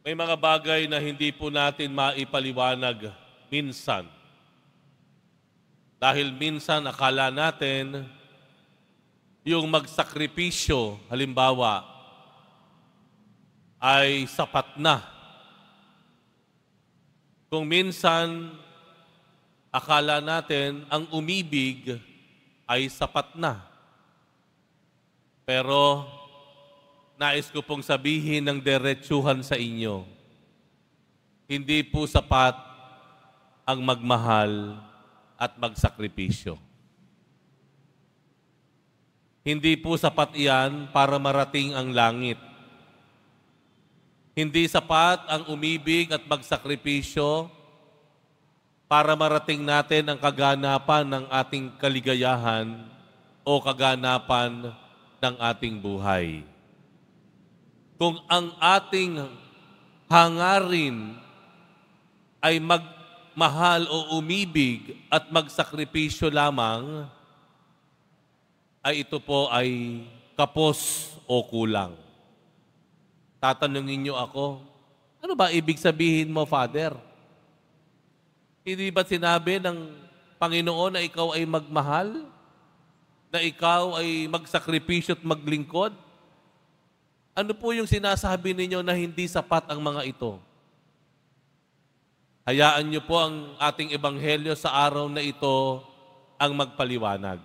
May mga bagay na hindi po natin maipaliwanag minsan. Dahil minsan akala natin yung magsakripisyo, halimbawa, ay sapat na. Kung minsan akala natin ang umibig ay sapat na. Pero nais ko pong sabihin ng diretsuhan sa inyo, hindi po sapat ang magmahal at magsakripisyo. Hindi po sapat iyan para marating ang langit. Hindi sapat ang umibig at magsakripisyo para marating natin ang kaganapan ng ating kaligayahan o kaganapan ng ating buhay. Kung ang ating hangarin ay magmahal o umibig at magsakripisyo lamang, ay ito po ay kapos o kulang. Tatanungin niyo ako, ano ba ibig sabihin mo, Father? Hindi ba sinabi ng Panginoon na ikaw ay magmahal? Na ikaw ay magsakripisyo at maglingkod? Ano po yung sinasabi ninyo na hindi sapat ang mga ito? Hayaan niyo po ang ating ebanghelyo sa araw na ito ang magpaliwanag.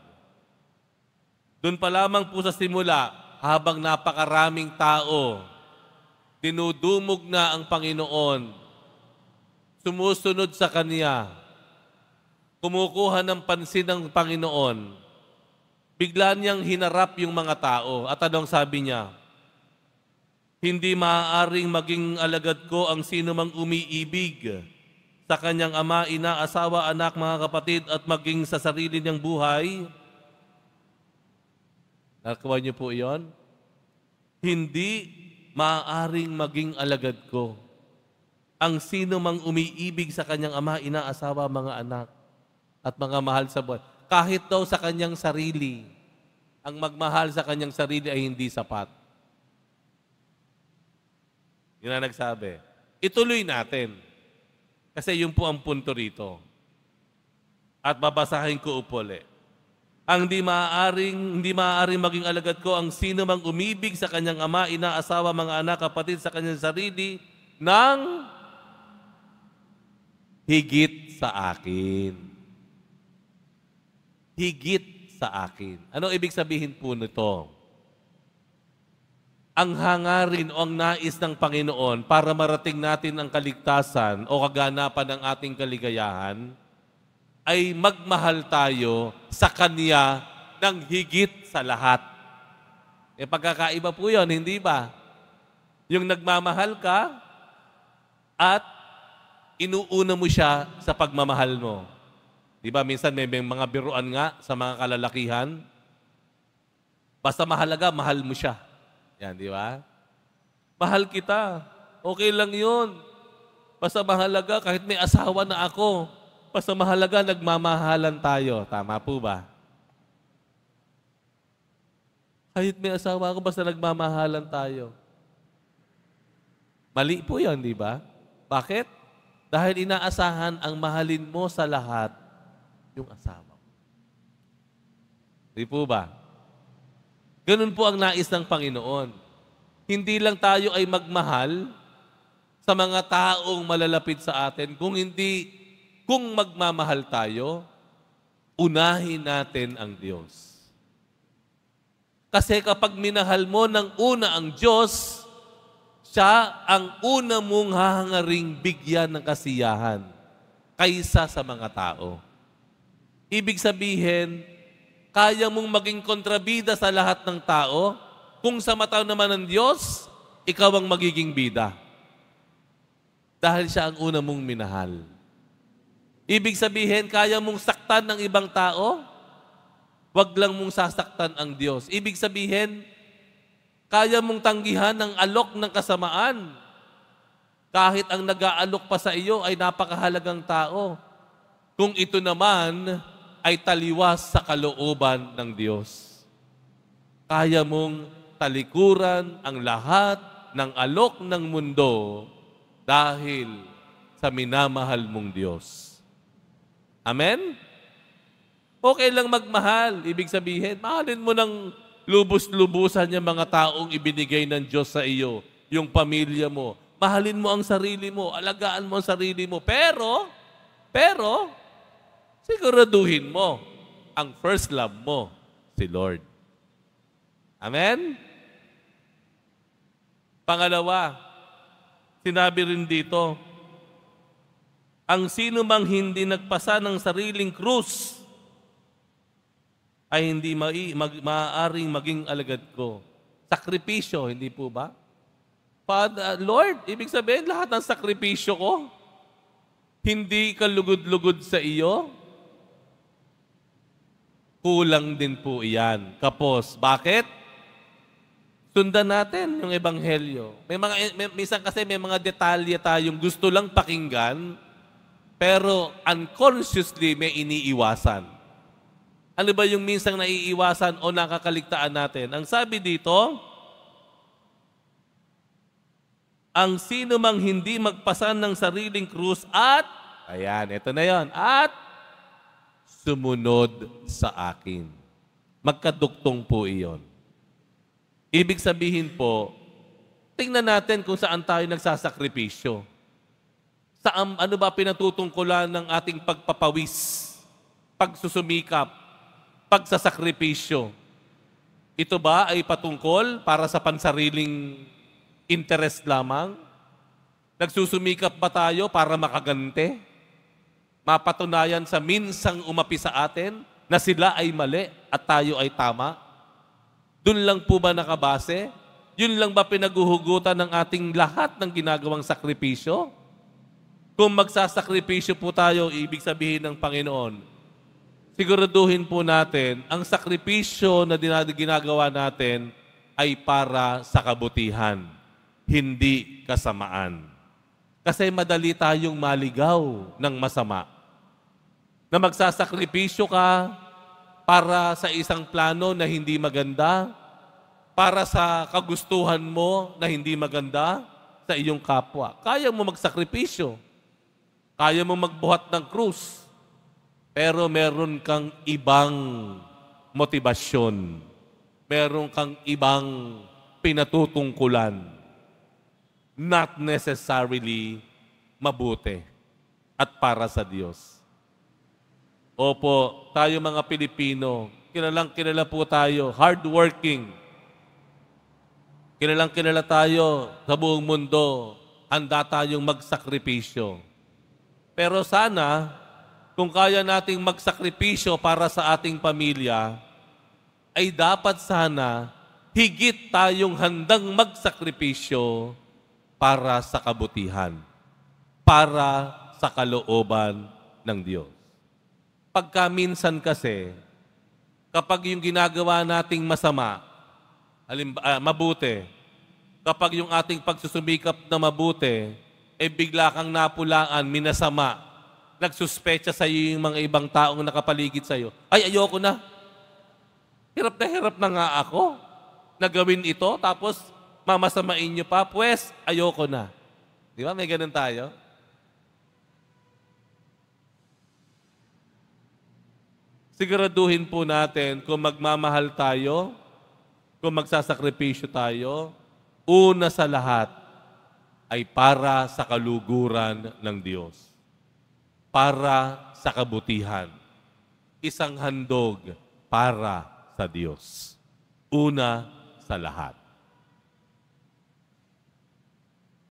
Doon pa lamang po sa simula, habang napakaraming tao, dinudumog na ang Panginoon, sumusunod sa Kanya, kumukuha ng pansin ng Panginoon, bigla niyang hinarap yung mga tao at anong sabi niya? Hindi maaaring maging alagad ko ang sino mang umiibig sa kanyang ama, ina, asawa, anak, mga kapatid at maging sa sarili niyang buhay. Nakakuha niyo po iyon? Hindi maaaring maging alagad ko ang sino mang umiibig sa kanyang ama, ina, asawa, mga anak at mga mahal sa buhay. Kahit daw sa kanyang sarili, ang magmahal sa kanyang sarili ay hindi sapat. Yun ang nagsabi. Ituloy natin. Kasi yun po ang punto rito. At babasahin ko upuli. Ang hindi maaaring maging alagad ko ang sino mang umibig sa kanyang ama, ina, asawa, mga anak, kapatid sa kanyang sarili ng higit sa akin. Higit sa akin. Anong ibig sabihin po nito? Ang hangarin o ang nais ng Panginoon para marating natin ang kaligtasan o kaganapan ng ating kaligayahan ay magmahal tayo sa Kanya ng higit sa lahat. E pagkakaiba po yun, hindi ba? Yung nagmamahal ka at inuuna mo siya sa pagmamahal mo. Di ba? Minsan may mga biruan nga sa mga kalalakihan. Basta mahalaga, mahal mo siya. Yan, di ba? Mahal kita. Okay lang yun. Basta mahalaga, kahit may asawa na ako, basta mahalaga, nagmamahalan tayo. Tama po ba? Kahit may asawa ako, basta nagmamahalan tayo. Mali po yun, di ba? Bakit? Dahil inaasahan ang mahalin mo sa lahat yung asawa mo. Di po ba? Ganun po ang nais ng Panginoon. Hindi lang tayo ay magmahal sa mga taong malalapit sa atin, kung magmamahal tayo, unahin natin ang Diyos. Kasi kapag minahal mo ng una ang Diyos, siya ang una mong hahangaring bigyan ng kasiyahan kaysa sa mga tao. Ibig sabihin, kaya mong maging kontrabida sa lahat ng tao, kung sa mata naman ng Diyos, ikaw ang magiging bida. Dahil siya ang una mong minahal. Ibig sabihin, kaya mong saktan ng ibang tao, wag lang mong sasaktan ang Diyos. Ibig sabihin, kaya mong tanggihan ang alok ng kasamaan, kahit ang nag-aalok pa sa iyo ay napakahalagang tao, kung ito naman ay taliwas sa kalooban ng Diyos. Kaya mong talikuran ang lahat ng alok ng mundo dahil sa minamahal mong Diyos. Amen? Okay lang magmahal. Ibig sabihin, mahalin mo ng lubos-lubusan yung mga taong ibinigay ng Diyos sa iyo, yung pamilya mo. Mahalin mo ang sarili mo, alagaan mo ang sarili mo. Pero, siguraduhin mo, ang first love mo, si Lord. Amen? Pangalawa, sinabi rin dito, ang sino mang hindi nagpasa ng sariling krus ay hindi maaaring maging alagad ko. Sakripisyo, hindi po ba? Lord, ibig sabihin lahat ng sakripisyo ko, hindi ka lugod-lugod sa iyo, kulang din po iyan. Kapos, bakit? Sundan natin yung ebanghelyo. Minsan kasi may mga detalye tayong gusto lang pakinggan, pero unconsciously may iniiwasan. Ano ba yung minsang naiiwasan o nakakaligtaan natin? Ang sabi dito, ang sino mang hindi magpasan ng sariling krus at, ayan, ito na yon, at sumunod sa akin. Magkaduktong po iyon. Ibig sabihin po, tingnan natin kung saan tayo nagsasakripisyo. Ano ba pinatutungkulan ng ating pagpapawis, pagsusumikap, pagsasakripisyo? Ito ba ay patungkol para sa pansariling interest lamang? Nagsusumikap ba tayo para makagante? Mapatunayan sa minsang umapi sa atin na sila ay mali at tayo ay tama? Doon lang po ba nakabase? Yun lang ba pinaguhugutan ng ating lahat ng ginagawang sakripisyo? Kung magsasakripisyo po tayo, ibig sabihin ng Panginoon, siguraduhin po natin, ang sakripisyo na ginagawa natin ay para sa kabutihan, hindi kasamaan. Kasi madali tayong maligaw ng masama. Na magsasakripisyo ka para sa isang plano na hindi maganda, para sa kagustuhan mo na hindi maganda sa iyong kapwa. Kaya mo magsakripisyo. Kaya mo magbuhat ng krus. Pero meron kang ibang motibasyon. Meron kang ibang pinatutungkulan. Not necessarily mabuti at para sa Diyos. Opo, tayo mga Pilipino, kilala po tayo, hardworking. Kilala tayo sa buong mundo, handa tayong magsakripisyo. Pero sana, kung kaya nating magsakripisyo para sa ating pamilya, ay dapat sana higit tayong handang magsakripisyo para sa kabutihan, para sa kalooban ng Diyos. Pagka minsan kasi, kapag yung ginagawa nating masama, mabuti, kapag yung ating pagsusumikap na mabuti, bigla kang napulaan, minasama, nagsuspecha sa iyo yung mga ibang taong nakapaligid sa iyo, ay ayoko na. Hirap na nga ako na gawin ito, tapos mamasamain niyo pa, pues ayoko na. Di ba? May ganun tayo. Siguraduhin po natin kung magmamahal tayo, kung magsasakripisyo tayo, una sa lahat ay para sa kaluguran ng Diyos. Para sa kabutihan. Isang handog para sa Diyos. Una sa lahat.